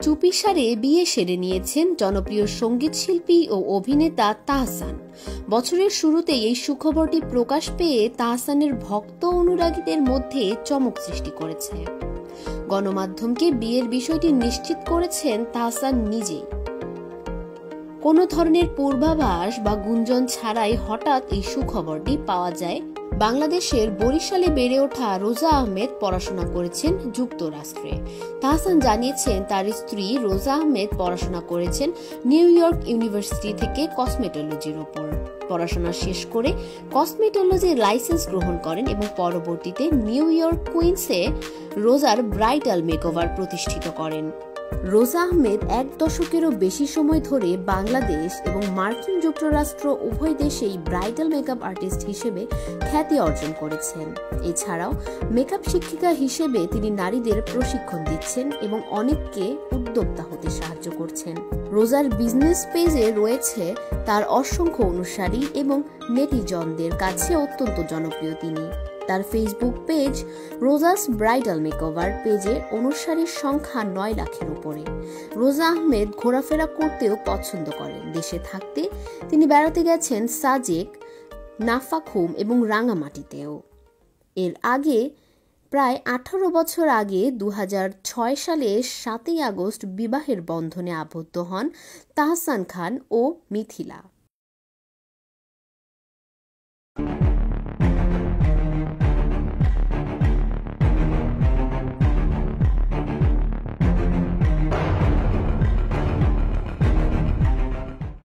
চুপিসারে বিয়ে সেরে নিয়েছেন জনপ্রিয় সঙ্গীতশিল্পী ও অভিনেতা তাহসান। বছরের শুরুতেই এই সুখবরটি প্রকাশ পেয়ে তাহসানের ভক্ত অনুরাগীদের মধ্যে চমক সৃষ্টি করেছে। গণমাধ্যমকে বিয়ের বিষয়টি নিশ্চিত করেছেন তাহসান নিজেই। কোনো ধরনের পূর্বাভাস বা গুঞ্জন ছাড়াই হঠাৎ এই সুখবরটি পাওয়া যায়। বাংলাদেশের বরিশালে বেড়ে ওঠা রোজা আহমেদ পড়াশোনা করেছেন যুক্তরাষ্ট্রে। তাহসান জানিয়েছেন তার স্ত্রী রোজা আহমেদ পড়াশোনা করেছেন নিউ ইয়র্ক ইউনিভার্সিটি থেকে কসমেটোলজির উপর। পড়াশোনা শেষ করে কসমেটোলজির লাইসেন্স গ্রহণ করেন এবং পরবর্তীতে নিউ ইয়র্ক কুইন্সে রোজার ব্রাইডাল মেকওভার প্রতিষ্ঠিত করেন। রোজা আহমেদ 1 দশকেরও বেশি সময় ধরে বাংলাদেশ এবং মার্কিন যুক্তরাষ্ট্র উভয় দেশেই ব্রাইডাল মেকআপ আর্টিস্ট হিসেবে খ্যাতি অর্জন করেছেন। এছাড়াও মেকআপ শিক্ষিকা হিসেবে তিনি নারীদের প্রশিক্ষণ দিচ্ছেন এবং অনেককে উদ্যোক্তা হতে সাহায্য করছেন। রোজার বিজনেস পেজে রয়েছে তার অসংখ্য অনুসারী এবং নেটিজনদের কাছে অত্যন্ত জনপ্রিয় তিনি। তার ফেসবুক পেজ রোজাস ব্রাইডাল মেকওভার পেজে অনুসারীর সংখ্যা 9 লাখের উপরে। রোজা আহমেদ ঘোরাফেরা করতেও পছন্দ করেন। দেশে থাকতে তিনি বেড়াতে গেছেন সাজেক, নাফাখুম এবং রাঙামাটিতেও। এর আগে প্রায় 18 বছর আগে 2006 সালে 7ই আগস্ট বিবাহের বন্ধনে আবদ্ধ হন তাহসান খান ও মিথিলা।